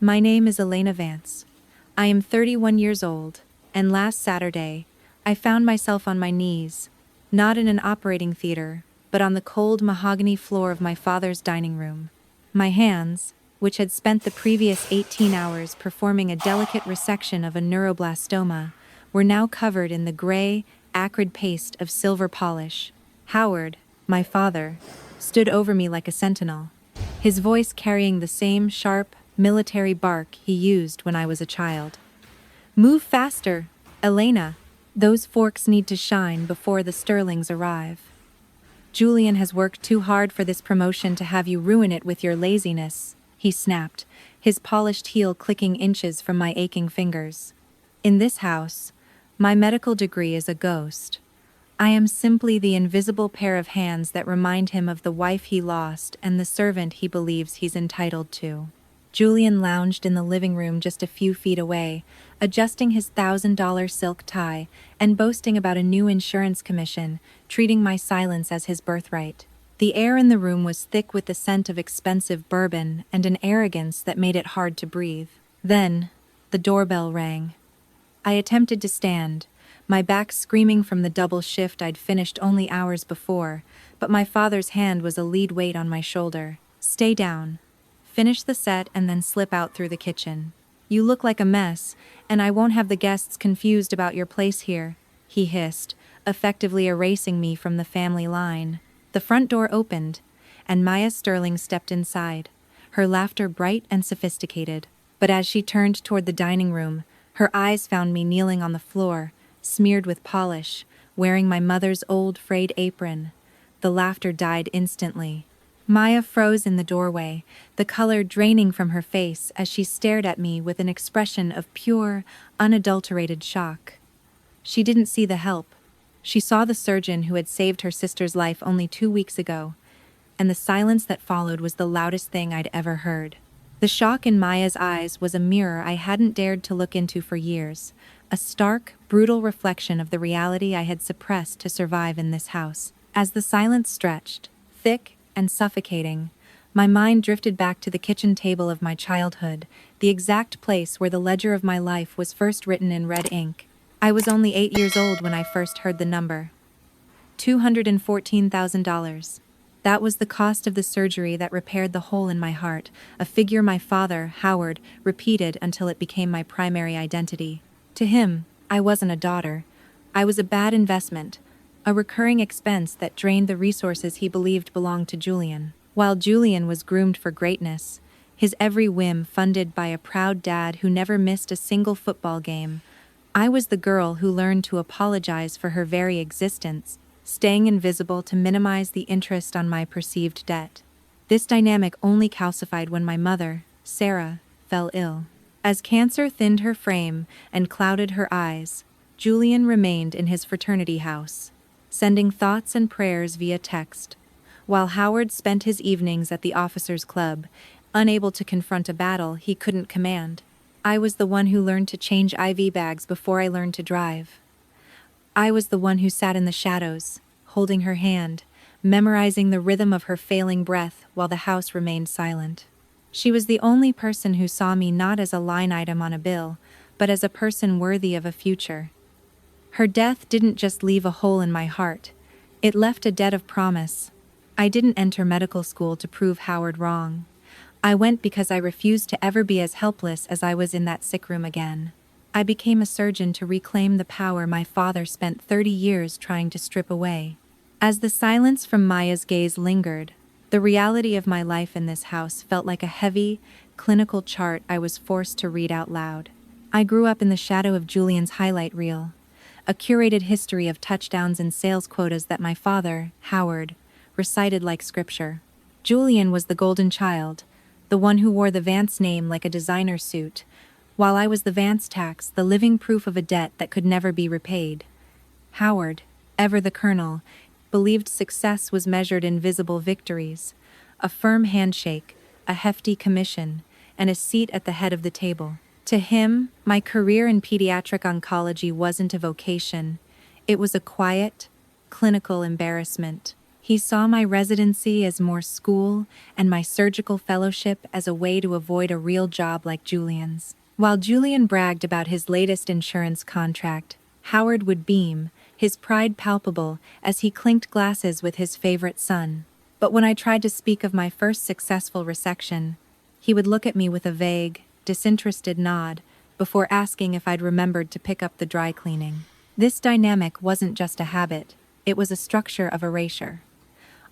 My name is Elena Vance. I am 31 years old, and last Saturday, I found myself on my knees, not in an operating theater, but on the cold mahogany floor of my father's dining room. My hands, which had spent the previous 18 hours performing a delicate resection of a neuroblastoma, were now covered in the gray, acrid paste of silver polish. Howard, my father, stood over me like a sentinel, his voice carrying the same sharp, military bark he used when I was a child. "Move faster, Elena. Those forks need to shine before the Sterlings arrive. Julian has worked too hard for this promotion to have you ruin it with your laziness," he snapped, his polished heel clicking inches from my aching fingers. "In this house, my medical degree is a ghost. I am simply the invisible pair of hands that remind him of the wife he lost and the servant he believes he's entitled to." Julian lounged in the living room just a few feet away, adjusting his $1,000 silk tie and boasting about a new insurance commission, treating my silence as his birthright. The air in the room was thick with the scent of expensive bourbon and an arrogance that made it hard to breathe. Then, the doorbell rang. I attempted to stand, my back screaming from the double shift I'd finished only hours before, but my father's hand was a lead weight on my shoulder. "Stay down. Finish the set and then slip out through the kitchen. You look like a mess, and I won't have the guests confused about your place here," he hissed, effectively erasing me from the family line. The front door opened, and Maya Sterling stepped inside, her laughter bright and sophisticated. But as she turned toward the dining room, her eyes found me kneeling on the floor, smeared with polish, wearing my mother's old frayed apron. The laughter died instantly. Maya froze in the doorway, the color draining from her face as she stared at me with an expression of pure, unadulterated shock. She didn't see the help. She saw the surgeon who had saved her sister's life only 2 weeks ago, and the silence that followed was the loudest thing I'd ever heard. The shock in Maya's eyes was a mirror I hadn't dared to look into for years, a stark, brutal reflection of the reality I had suppressed to survive in this house. As the silence stretched, thick and suffocating, my mind drifted back to the kitchen table of my childhood, the exact place where the ledger of my life was first written in red ink. I was only 8 years old when I first heard the number. $214,000. That was the cost of the surgery that repaired the hole in my heart, a figure my father, Howard, repeated until it became my primary identity. To him, I wasn't a daughter. I was a bad investment, a recurring expense that drained the resources he believed belonged to Julian. While Julian was groomed for greatness, his every whim funded by a proud dad who never missed a single football game, I was the girl who learned to apologize for her very existence, staying invisible to minimize the interest on my perceived debt. This dynamic only calcified when my mother, Sarah, fell ill. As cancer thinned her frame and clouded her eyes, Julian remained in his fraternity house, sending thoughts and prayers via text, while Howard spent his evenings at the officers' club, unable to confront a battle he couldn't command. I was the one who learned to change IV bags before I learned to drive. I was the one who sat in the shadows, holding her hand, memorizing the rhythm of her failing breath while the house remained silent. She was the only person who saw me not as a line item on a bill, but as a person worthy of a future. Her death didn't just leave a hole in my heart, it left a debt of promise. I didn't enter medical school to prove Howard wrong. I went because I refused to ever be as helpless as I was in that sick room again. I became a surgeon to reclaim the power my father spent 30 years trying to strip away. As the silence from Maya's gaze lingered, the reality of my life in this house felt like a heavy, clinical chart I was forced to read out loud. I grew up in the shadow of Julian's highlight reel, a curated history of touchdowns and sales quotas that my father, Howard, recited like scripture. Julian was the golden child, the one who wore the Vance name like a designer suit, while I was the Vance tax, the living proof of a debt that could never be repaid. Howard, ever the colonel, believed success was measured in visible victories, a firm handshake, a hefty commission, and a seat at the head of the table. To him, my career in pediatric oncology wasn't a vocation, it was a quiet, clinical embarrassment. He saw my residency as more school and my surgical fellowship as a way to avoid a real job like Julian's. While Julian bragged about his latest insurance contract, Howard would beam, his pride palpable as he clinked glasses with his favorite son. But when I tried to speak of my first successful resection, he would look at me with a vague, disinterested nod before asking if I'd remembered to pick up the dry cleaning. This dynamic wasn't just a habit, it was a structure of erasure.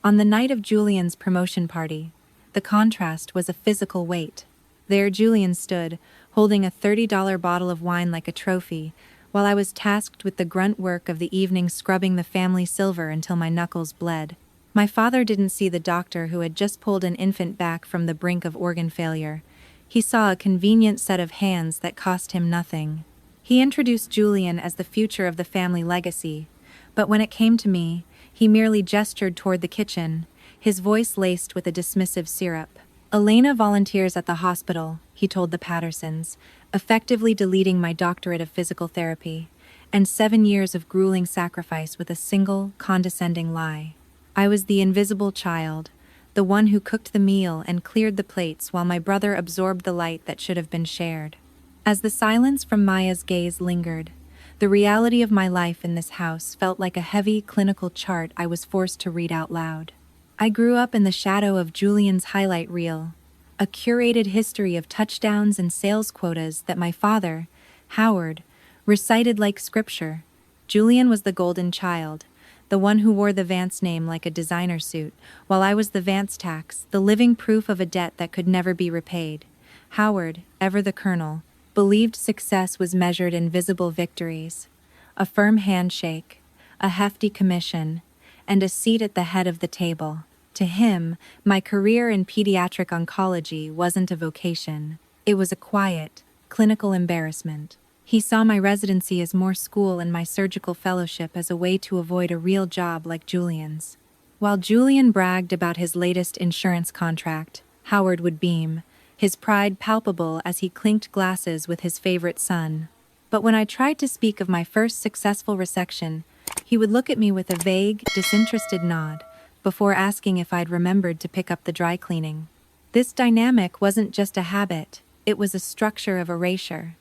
On the night of Julian's promotion party, the contrast was a physical weight. There Julian stood, holding a $30 bottle of wine like a trophy, while I was tasked with the grunt work of the evening scrubbing the family silver until my knuckles bled. My father didn't see the doctor who had just pulled an infant back from the brink of organ failure. He saw a convenient set of hands that cost him nothing. He introduced Julian as the future of the family legacy, but when it came to me, he merely gestured toward the kitchen, his voice laced with a dismissive syrup. Elena volunteers at the hospital, he told the Pattersons, effectively deleting my doctorate of physical therapy, and 7 years of grueling sacrifice with a single, condescending lie. I was the invisible child, the one who cooked the meal and cleared the plates while my brother absorbed the light that should have been shared. As the silence from Maya's gaze lingered, the reality of my life in this house felt like a heavy clinical chart I was forced to read out loud. I grew up in the shadow of Julian's highlight reel, a curated history of touchdowns and sales quotas that my father, Howard, recited like scripture. Julian was the golden child, the one who wore the Vance name like a designer suit, while I was the Vance tax, the living proof of a debt that could never be repaid. Howard, ever the colonel, believed success was measured in visible victories, a firm handshake, a hefty commission, and a seat at the head of the table. To him, my career in pediatric oncology wasn't a vocation. It was a quiet, clinical embarrassment. He saw my residency as more school and my surgical fellowship as a way to avoid a real job like Julian's. While Julian bragged about his latest insurance contract, Howard would beam, his pride palpable as he clinked glasses with his favorite son. But when I tried to speak of my first successful resection, he would look at me with a vague, disinterested nod before asking if I'd remembered to pick up the dry cleaning. This dynamic wasn't just a habit, it was a structure of erasure.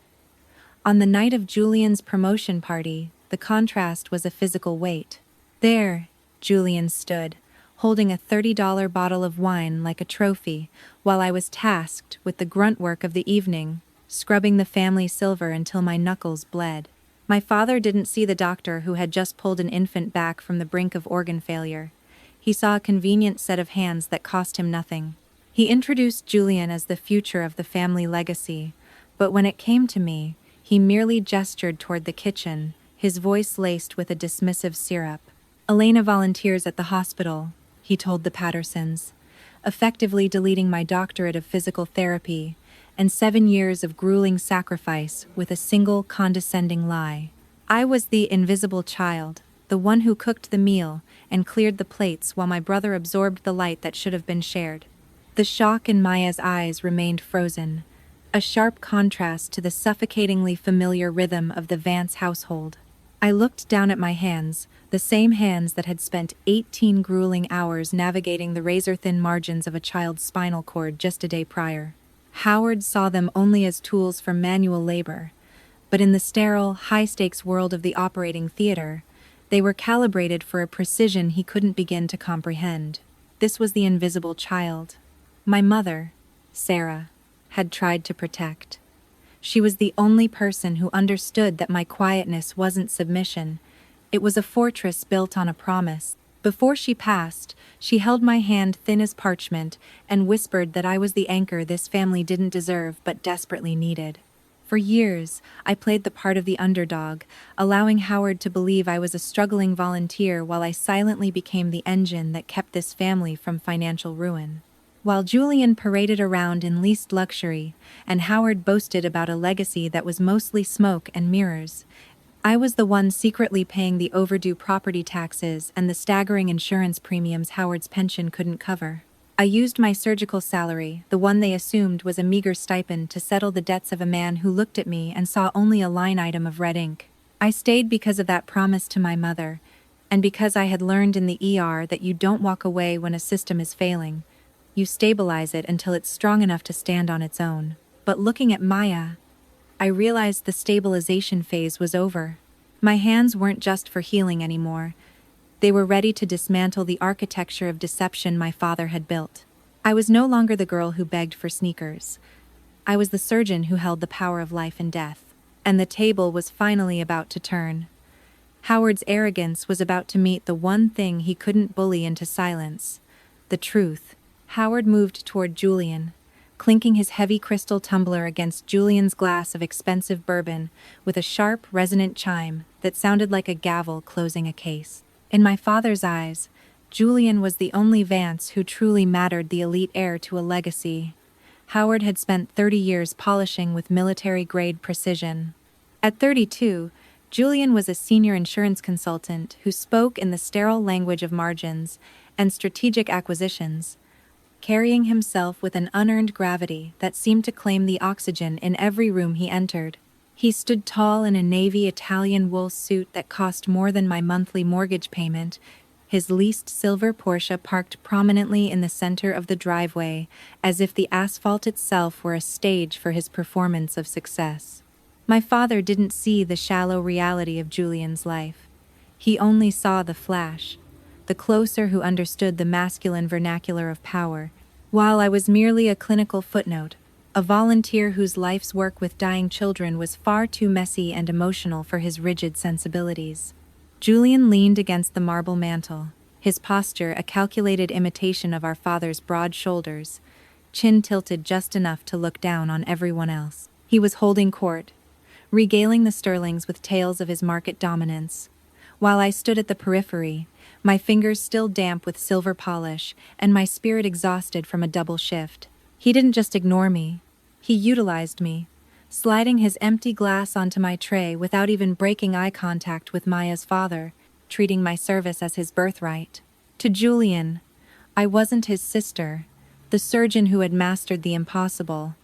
On the night of Julian's promotion party, the contrast was a physical weight. There, Julian stood, holding a $30 bottle of wine like a trophy, while I was tasked with the grunt work of the evening, scrubbing the family silver until my knuckles bled. My father didn't see the doctor who had just pulled an infant back from the brink of organ failure. He saw a convenient set of hands that cost him nothing. He introduced Julian as the future of the family legacy, but when it came to me, he merely gestured toward the kitchen, his voice laced with a dismissive syrup. Elena volunteers at the hospital, he told the Pattersons, effectively deleting my doctorate of physical therapy and 7 years of grueling sacrifice with a single condescending lie. I was the invisible child, the one who cooked the meal and cleared the plates while my brother absorbed the light that should have been shared. The shock in Maya's eyes remained frozen, a sharp contrast to the suffocatingly familiar rhythm of the Vance household. I looked down at my hands, the same hands that had spent 18 grueling hours navigating the razor-thin margins of a child's spinal cord just a day prior. Howard saw them only as tools for manual labor, but in the sterile, high-stakes world of the operating theater, they were calibrated for a precision he couldn't begin to comprehend. This was the invisible child. My mother, Sarah, had tried to protect. She was the only person who understood that my quietness wasn't submission. It was a fortress built on a promise. Before she passed, she held my hand thin as parchment and whispered that I was the anchor this family didn't deserve but desperately needed. For years, I played the part of the underdog, allowing Howard to believe I was a struggling volunteer while I silently became the engine that kept this family from financial ruin. While Julian paraded around in leased luxury, and Howard boasted about a legacy that was mostly smoke and mirrors, I was the one secretly paying the overdue property taxes and the staggering insurance premiums Howard's pension couldn't cover. I used my surgical salary, the one they assumed was a meager stipend, to settle the debts of a man who looked at me and saw only a line item of red ink. I stayed because of that promise to my mother, And because I had learned in the ER that you don't walk away when a system is failing, you stabilize it until it's strong enough to stand on its own. But looking at Maya, I realized the stabilization phase was over. My hands weren't just for healing anymore. They were ready to dismantle the architecture of deception my father had built. I was no longer the girl who begged for sneakers. I was the surgeon who held the power of life and death. And the table was finally about to turn. Howard's arrogance was about to meet the one thing he couldn't bully into silence: the truth. Howard moved toward Julian, clinking his heavy crystal tumbler against Julian's glass of expensive bourbon with a sharp, resonant chime that sounded like a gavel closing a case. In my father's eyes, Julian was the only Vance who truly mattered, the elite heir to a legacy. Howard had spent 30 years polishing with military-grade precision. At 32, Julian was a senior insurance consultant who spoke in the sterile language of margins and strategic acquisitions, carrying himself with an unearned gravity that seemed to claim the oxygen in every room he entered. He stood tall in a navy Italian wool suit that cost more than my monthly mortgage payment, his leased silver Porsche parked prominently in the center of the driveway, as if the asphalt itself were a stage for his performance of success. My father didn't see the shallow reality of Julian's life. He only saw the flash, the closer who understood the masculine vernacular of power, while I was merely a clinical footnote, a volunteer whose life's work with dying children was far too messy and emotional for his rigid sensibilities. Julian leaned against the marble mantel, his posture a calculated imitation of our father's broad shoulders, chin tilted just enough to look down on everyone else. He was holding court, regaling the Sterlings with tales of his market dominance, while I stood at the periphery, my fingers still damp with silver polish and my spirit exhausted from a double shift. He didn't just ignore me, he utilized me, sliding his empty glass onto my tray without even breaking eye contact with Maya's father, treating my service as his birthright. To Julian, I wasn't his sister, the surgeon who had mastered the impossible.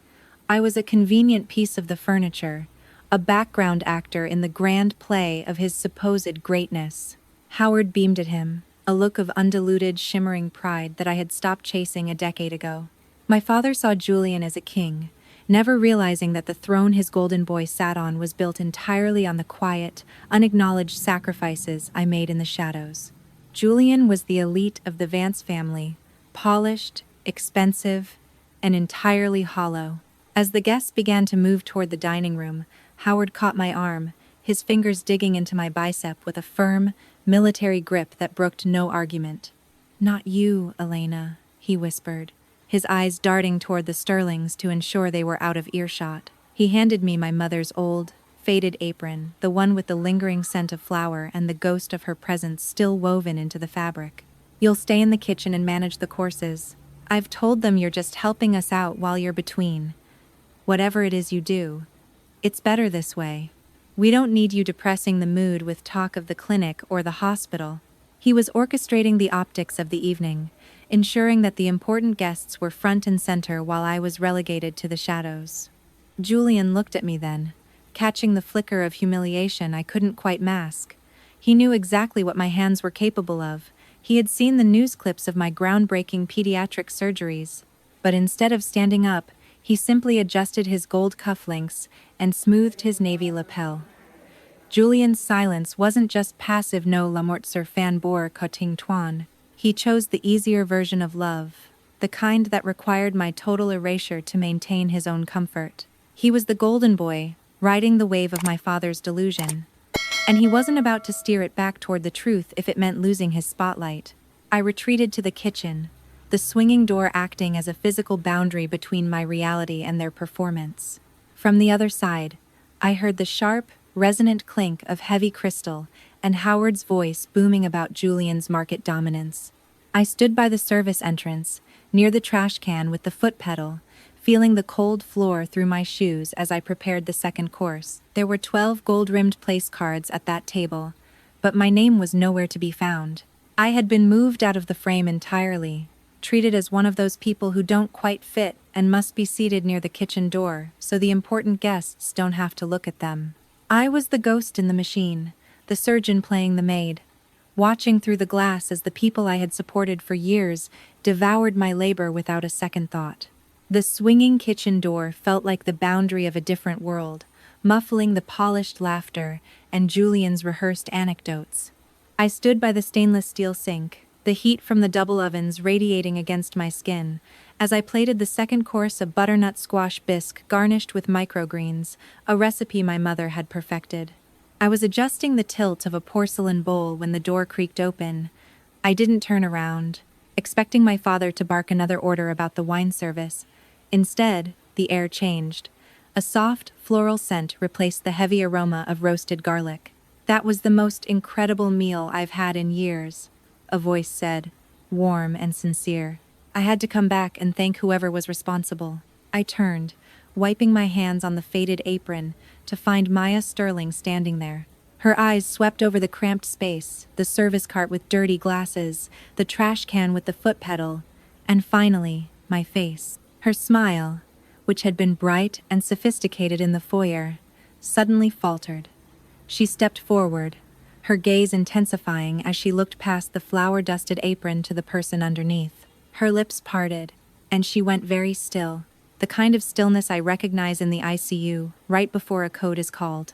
I was a convenient piece of the furniture, a background actor in the grand play of his supposed greatness. Howard beamed at him, a look of undiluted, shimmering pride that I had stopped chasing a decade ago. My father saw Julian as a king, never realizing that the throne his golden boy sat on was built entirely on the quiet, unacknowledged sacrifices I made in the shadows. Julian was the elite of the Vance family, polished, expensive, and entirely hollow. As the guests began to move toward the dining room, Howard caught my arm, his fingers digging into my bicep with a firm, military grip that brooked no argument. "Not you, Elena," he whispered, his eyes darting toward the Sterlings to ensure they were out of earshot. He handed me my mother's old, faded apron, the one with the lingering scent of flour and the ghost of her presence still woven into the fabric. "You'll stay in the kitchen and manage the courses. I've told them you're just helping us out while you're between. Whatever it is you do, it's better this way. We don't need you depressing the mood with talk of the clinic or the hospital." He was orchestrating the optics of the evening, ensuring that the important guests were front and center while I was relegated to the shadows. Julian looked at me then, catching the flicker of humiliation I couldn't quite mask. He knew exactly what my hands were capable of. He had seen the news clips of my groundbreaking pediatric surgeries. But instead of standing up, he simply adjusted his gold cufflinks and smoothed his navy lapel. Julian's silence wasn't just passive no la mort sur fan bour coting toine. He chose the easier version of love, the kind that required my total erasure to maintain his own comfort. He was the golden boy, riding the wave of my father's delusion. And he wasn't about to steer it back toward the truth if it meant losing his spotlight. I retreated to the kitchen, the swinging door acting as a physical boundary between my reality and their performance. From the other side, I heard the sharp, resonant clink of heavy crystal and Howard's voice booming about Julian's market dominance. I stood by the service entrance, near the trash can with the foot pedal, feeling the cold floor through my shoes as I prepared the second course. There were 12 gold-rimmed place cards at that table, but my name was nowhere to be found. I had been moved out of the frame entirely, treated as one of those people who don't quite fit and must be seated near the kitchen door so the important guests don't have to look at them. I was the ghost in the machine, the surgeon playing the maid. watching through the glass as the people I had supported for years devoured my labor without a second thought. The swinging kitchen door felt like the boundary of a different world, muffling the polished laughter and Julian's rehearsed anecdotes. I stood by the stainless steel sink, the heat from the double ovens radiating against my skin, as I plated the second course of butternut squash bisque garnished with microgreens, a recipe my mother had perfected. I was adjusting the tilt of a porcelain bowl when the door creaked open. I didn't turn around, expecting my father to bark another order about the wine service. Instead, the air changed. A soft, floral scent replaced the heavy aroma of roasted garlic. "That was the most incredible meal I've had in years," a voice said, warm and sincere. I had to come back and thank whoever was responsible. I turned, wiping my hands on the faded apron, to find Maya Sterling standing there. Her eyes swept over the cramped space, the service cart with dirty glasses, the trash can with the foot pedal, and finally, my face. Her smile, which had been bright and sophisticated in the foyer, suddenly faltered. She stepped forward, her gaze intensifying as she looked past the flour-dusted apron to the person underneath. Her lips parted, and she went very still, the kind of stillness I recognize in the ICU right before a code is called.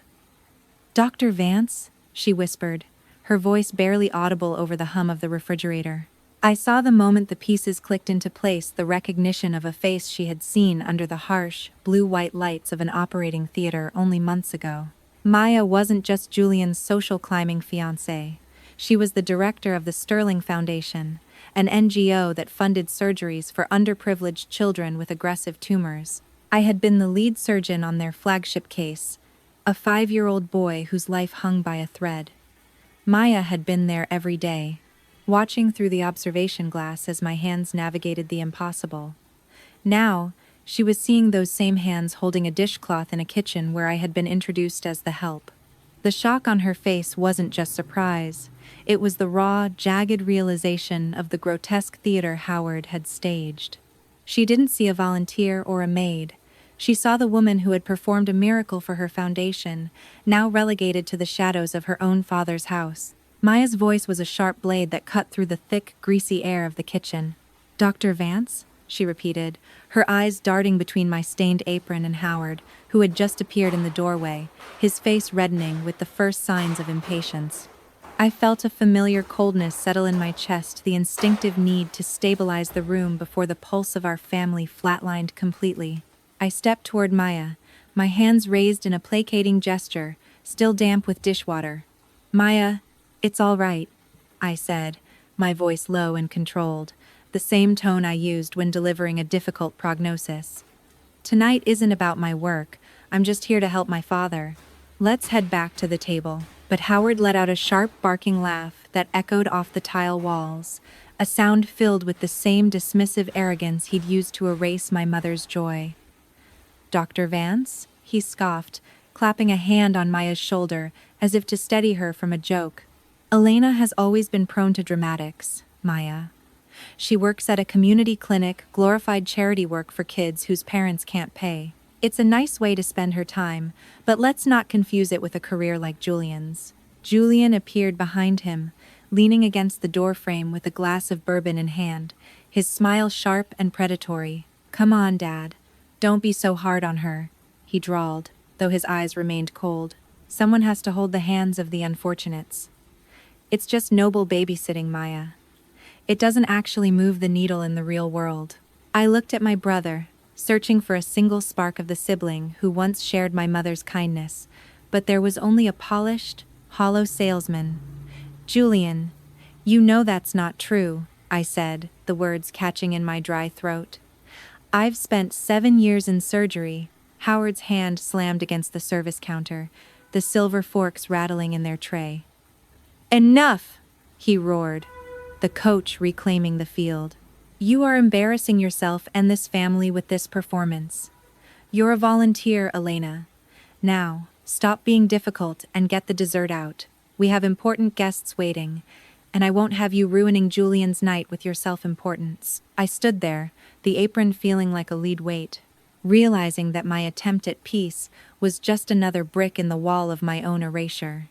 "Dr. Vance?" she whispered, her voice barely audible over the hum of the refrigerator. I saw the moment the pieces clicked into place, the recognition of a face she had seen under the harsh, blue-white lights of an operating theater only months ago. Maya wasn't just Julian's social climbing fiancée. She was the director of the Sterling Foundation, an NGO that funded surgeries for underprivileged children with aggressive tumors. I had been the lead surgeon on their flagship case, a 5-year-old boy whose life hung by a thread. Maya had been there every day, watching through the observation glass as my hands navigated the impossible. Now, she was seeing those same hands holding a dishcloth in a kitchen where I had been introduced as the help. The shock on her face wasn't just surprise. It was the raw, jagged realization of the grotesque theater Howard had staged. She didn't see a volunteer or a maid. She saw the woman who had performed a miracle for her foundation, now relegated to the shadows of her own father's house. Maya's voice was a sharp blade that cut through the thick, greasy air of the kitchen. "Dr. Vance?" she repeated, her eyes darting between my stained apron and Howard, who had just appeared in the doorway, his face reddening with the first signs of impatience. I felt a familiar coldness settle in my chest, the instinctive need to stabilize the room before the pulse of our family flatlined completely. I stepped toward Maya, my hands raised in a placating gesture, still damp with dishwater. "Maya, it's all right," I said, my voice low and controlled, the same tone I used when delivering a difficult prognosis. "Tonight isn't about my work, I'm just here to help my father. Let's head back to the table." But Howard let out a sharp, barking laugh that echoed off the tile walls, a sound filled with the same dismissive arrogance he'd used to erase my mother's joy. "Dr. Vance?" he scoffed, clapping a hand on Maya's shoulder as if to steady her from a joke. "Elena has always been prone to dramatics, Maya. She works at a community clinic, glorified charity work for kids whose parents can't pay. It's a nice way to spend her time, but let's not confuse it with a career like Julian's." Julian appeared behind him, leaning against the doorframe with a glass of bourbon in hand, his smile sharp and predatory. "Come on, Dad. Don't be so hard on her," he drawled, though his eyes remained cold. "Someone has to hold the hands of the unfortunates. It's just noble babysitting, Maya. It doesn't actually move the needle in the real world." I looked at my brother, searching for a single spark of the sibling who once shared my mother's kindness, but there was only a polished, hollow salesman. "Julian, you know that's not true," I said, the words catching in my dry throat. "I've spent 7 years in surgery." Howard's hand slammed against the service counter, the silver forks rattling in their tray. "Enough!" he roared, the coach reclaiming the field. "You are embarrassing yourself and this family with this performance. You're a volunteer, Elena. Now, stop being difficult and get the dessert out. We have important guests waiting, and I won't have you ruining Julian's night with your self-importance." I stood there, the apron feeling like a lead weight, realizing that my attempt at peace was just another brick in the wall of my own erasure.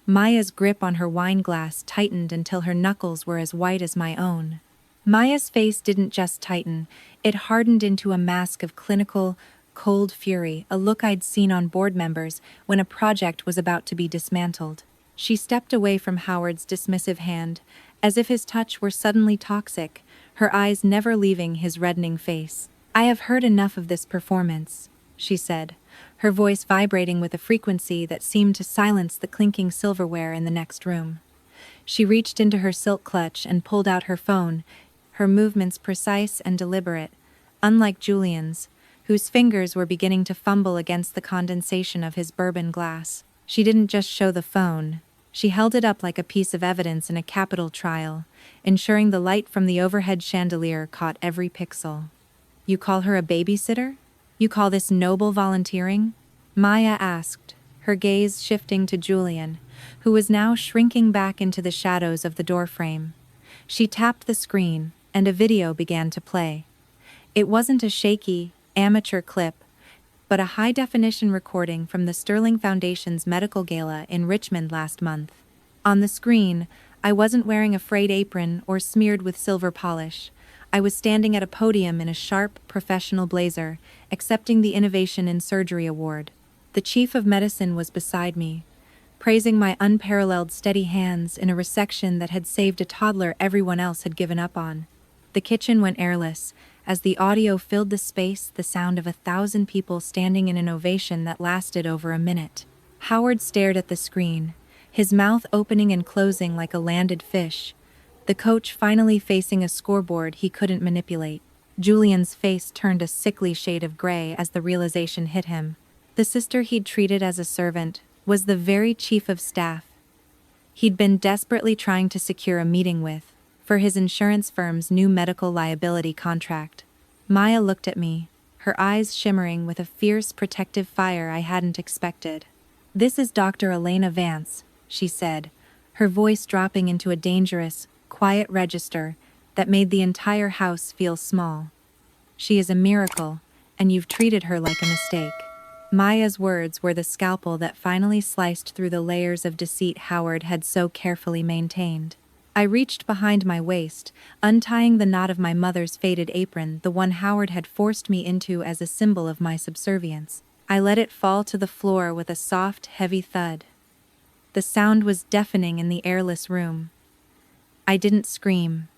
Maya's grip on her wine glass tightened until her knuckles were as white as my own. Maya's face didn't just tighten, it hardened into a mask of clinical, cold fury, a look I'd seen on board members when a project was about to be dismantled. She stepped away from Howard's dismissive hand, as if his touch were suddenly toxic, her eyes never leaving his reddening face. "I have heard enough of this performance," she said, her voice vibrating with a frequency that seemed to silence the clinking silverware in the next room. She reached into her silk clutch and pulled out her phone, her movements precise and deliberate, unlike Julian's, whose fingers were beginning to fumble against the condensation of his bourbon glass. She didn't just show the phone. She held it up like a piece of evidence in a capital trial, ensuring the light from the overhead chandelier caught every pixel. "You call her a babysitter? You call this noble volunteering?" Maya asked, her gaze shifting to Julian, who was now shrinking back into the shadows of the doorframe. She tapped the screen, and a video began to play. It wasn't a shaky, amateur clip, but a high-definition recording from the Sterling Foundation's medical gala in Richmond last month. On the screen, I wasn't wearing a frayed apron or smeared with silver polish. I was standing at a podium in a sharp, professional blazer, accepting the Innovation in Surgery Award. The chief of medicine was beside me, praising my unparalleled steady hands in a resection that had saved a toddler everyone else had given up on. The kitchen went airless. As the audio filled the space, the sound of 1,000 people standing in an ovation that lasted over a minute. Howard stared at the screen, his mouth opening and closing like a landed fish, the coach finally facing a scoreboard he couldn't manipulate. Julian's face turned a sickly shade of gray as the realization hit him. The sister he'd treated as a servant was the very chief of staff he'd been desperately trying to secure a meeting with, for his insurance firm's new medical liability contract. Maya looked at me, her eyes shimmering with a fierce protective fire I hadn't expected. "This is Dr. Elena Vance," she said, her voice dropping into a dangerous, quiet register that made the entire house feel small. "She is a miracle, and you've treated her like a mistake." Maya's words were the scalpel that finally sliced through the layers of deceit Howard had so carefully maintained. I reached behind my waist, untying the knot of my mother's faded apron, the one Howard had forced me into as a symbol of my subservience. I let it fall to the floor with a soft, heavy thud. The sound was deafening in the airless room. I didn't scream.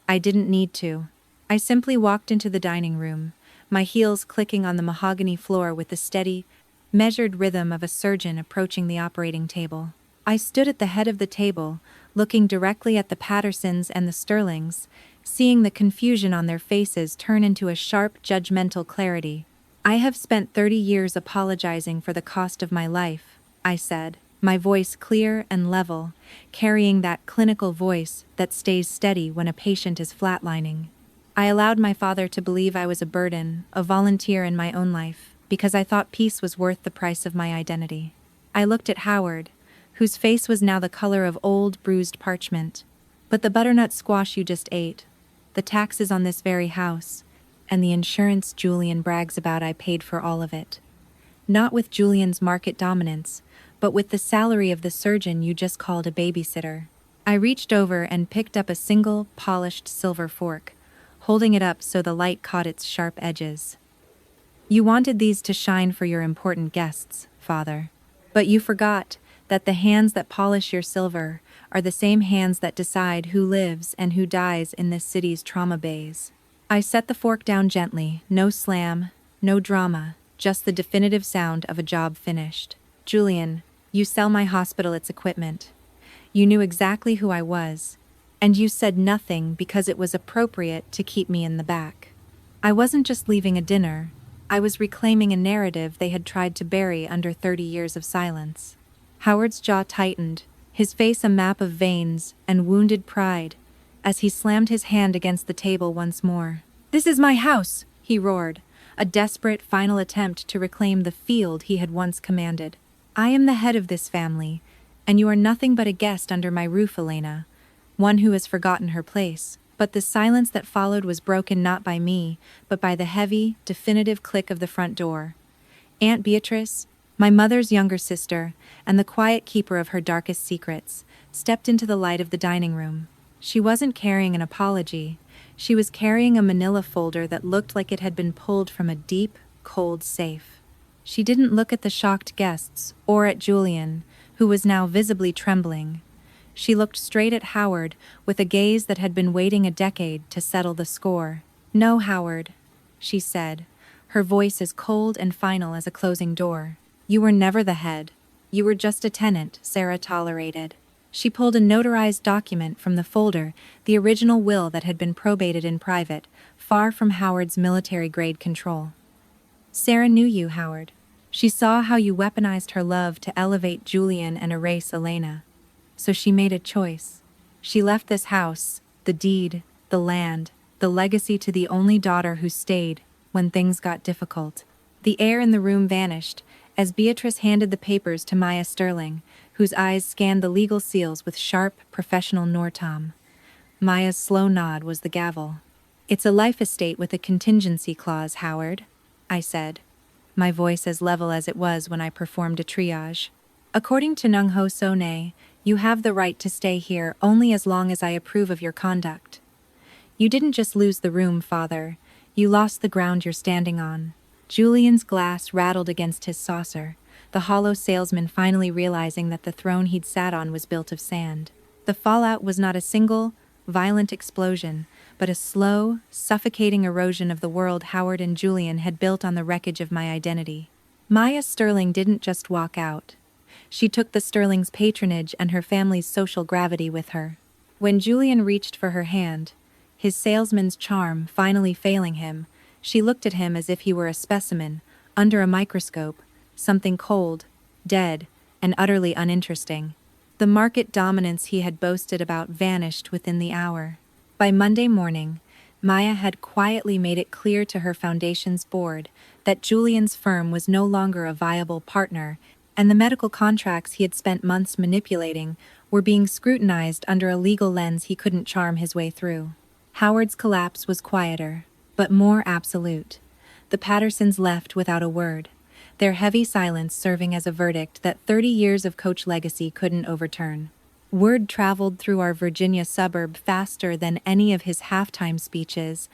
I didn't need to. I simply walked into the dining room, my heels clicking on the mahogany floor with the steady, measured rhythm of a surgeon approaching the operating table. I stood at the head of the table, looking directly at the Pattersons and the Sterlings, seeing the confusion on their faces turn into a sharp, judgmental clarity. "I have spent 30 years apologizing for the cost of my life," I said, my voice clear and level, carrying that clinical voice that stays steady when a patient is flatlining. "I allowed my father to believe I was a burden, a volunteer in my own life, because I thought peace was worth the price of my identity." I looked at Howard, whose face was now the color of old, bruised parchment. "But the butternut squash you just ate, the taxes on this very house, and the insurance Julian brags about, I paid for all of it. Not with Julian's market dominance, but with the salary of the surgeon you just called a babysitter." I reached over and picked up a single, polished silver fork, holding it up so the light caught its sharp edges. "You wanted these to shine for your important guests, Father. But you forgot that the hands that polish your silver are the same hands that decide who lives and who dies in this city's trauma bays." I set the fork down gently, no slam, no drama, just the definitive sound of a job finished. "Julian, you sell my hospital its equipment. You knew exactly who I was, and you said nothing because it was appropriate to keep me in the back. I wasn't just leaving a dinner, I was reclaiming a narrative they had tried to bury under 30 years of silence." Howard's jaw tightened, his face a map of veins and wounded pride, as he slammed his hand against the table once more. "This is my house," he roared, a desperate final attempt to reclaim the field he had once commanded. "I am the head of this family, and you are nothing but a guest under my roof, Elena, one who has forgotten her place." But the silence that followed was broken not by me, but by the heavy, definitive click of the front door. "Aunt Beatrice, My mother's younger sister, and the quiet keeper of her darkest secrets, stepped into the light of the dining room. She wasn't carrying an apology. She was carrying a manila folder that looked like it had been pulled from a deep, cold safe. She didn't look at the shocked guests or at Julian, who was now visibly trembling. She looked straight at Howard with a gaze that had been waiting a decade to settle the score. "No, Howard," she said, her voice as cold and final as a closing door. "You were never the head. You were just a tenant Sarah tolerated." She pulled a notarized document from the folder, the original will that had been probated in private, far from Howard's military-grade control. "Sarah knew you, Howard. She saw how you weaponized her love to elevate Julian and erase Elena. So she made a choice. She left this house, the deed, the land, the legacy to the only daughter who stayed when things got difficult." The air in the room vanished as Beatrice handed the papers to Maya Sterling, whose eyes scanned the legal seals with sharp, professional Nortom. Maya's slow nod was the gavel. "It's a life estate with a contingency clause, Howard," I said, my voice as level as it was when I performed a triage. "According to Nung Ho Sone, you have the right to stay here only as long as I approve of your conduct. You didn't just lose the room, Father. You lost the ground you're standing on." Julian's glass rattled against his saucer, the hollow salesman finally realizing that the throne he'd sat on was built of sand. The fallout was not a single, violent explosion, but a slow, suffocating erosion of the world Howard and Julian had built on the wreckage of my identity. Maya Sterling didn't just walk out. She took the Sterling's patronage and her family's social gravity with her. When Julian reached for her hand, his salesman's charm finally failing him, she looked at him as if he were a specimen, under a microscope, something cold, dead, and utterly uninteresting. The market dominance he had boasted about vanished within the hour. By Monday morning, Maya had quietly made it clear to her foundation's board that Julian's firm was no longer a viable partner, and the medical contracts he had spent months manipulating were being scrutinized under a legal lens he couldn't charm his way through. Howard's collapse was quieter, but more absolute. The Pattersons left without a word, their heavy silence serving as a verdict that 30 years of Coach legacy couldn't overturn. Word traveled through our Virginia suburb faster than any of his halftime speeches,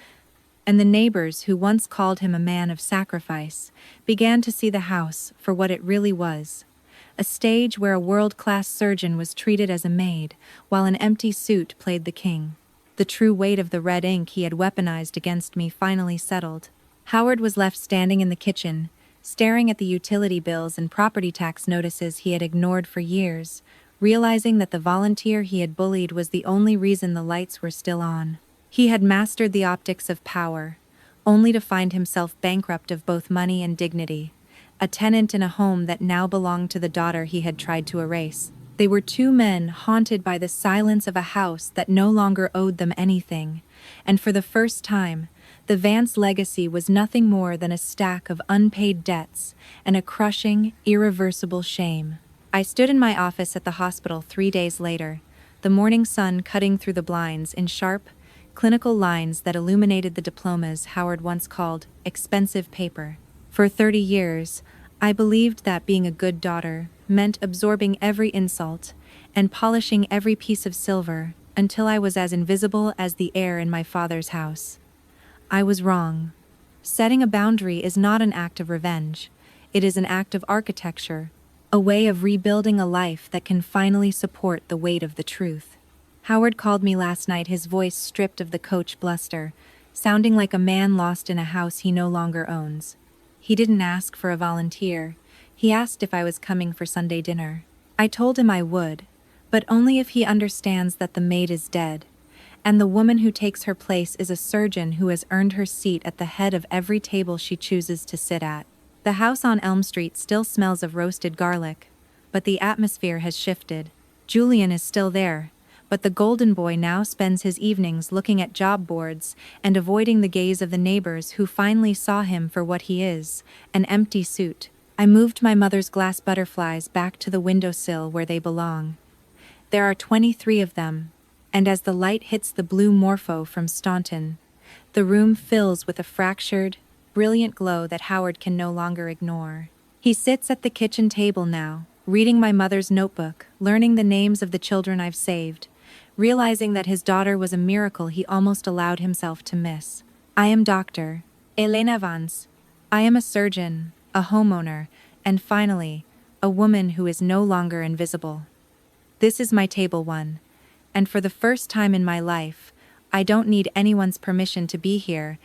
and the neighbors who once called him a man of sacrifice began to see the house for what it really was. A stage where a world-class surgeon was treated as a maid, while an empty suit played the king. The true weight of the red ink he had weaponized against me finally settled. Howard was left standing in the kitchen, staring at the utility bills and property tax notices he had ignored for years, realizing that the volunteer he had bullied was the only reason the lights were still on. He had mastered the optics of power, only to find himself bankrupt of both money and dignity, a tenant in a home that now belonged to the daughter he had tried to erase. They were two men haunted by the silence of a house that no longer owed them anything, and for the first time, the Vance legacy was nothing more than a stack of unpaid debts and a crushing, irreversible shame. I stood in my office at the hospital 3 days later, the morning sun cutting through the blinds in sharp, clinical lines that illuminated the diplomas Howard once called expensive paper. For 30 years, I believed that being a good daughter meant absorbing every insult and polishing every piece of silver until I was as invisible as the air in my father's house. I was wrong. Setting a boundary is not an act of revenge. It is an act of architecture, a way of rebuilding a life that can finally support the weight of the truth. Howard called me last night, his voice stripped of the coach bluster, sounding like a man lost in a house he no longer owns. He didn't ask for a volunteer. He asked if I was coming for Sunday dinner. I told him I would, but only if he understands that the maid is dead, and the woman who takes her place is a surgeon who has earned her seat at the head of every table she chooses to sit at. The house on Elm Street still smells of roasted garlic, but the atmosphere has shifted. Julian is still there, but the golden boy now spends his evenings looking at job boards and avoiding the gaze of the neighbors who finally saw him for what he is, an empty suit. I moved my mother's glass butterflies back to the windowsill where they belong. There are 23 of them, and as the light hits the blue morpho from Staunton, the room fills with a fractured, brilliant glow that Howard can no longer ignore. He sits at the kitchen table now, reading my mother's notebook, learning the names of the children I've saved, realizing that his daughter was a miracle he almost allowed himself to miss. I am Dr. Elena Vance. I am a surgeon, a homeowner, and finally, a woman who is no longer invisible. This is my table 1, and for the first time in my life, I don't need anyone's permission to be here,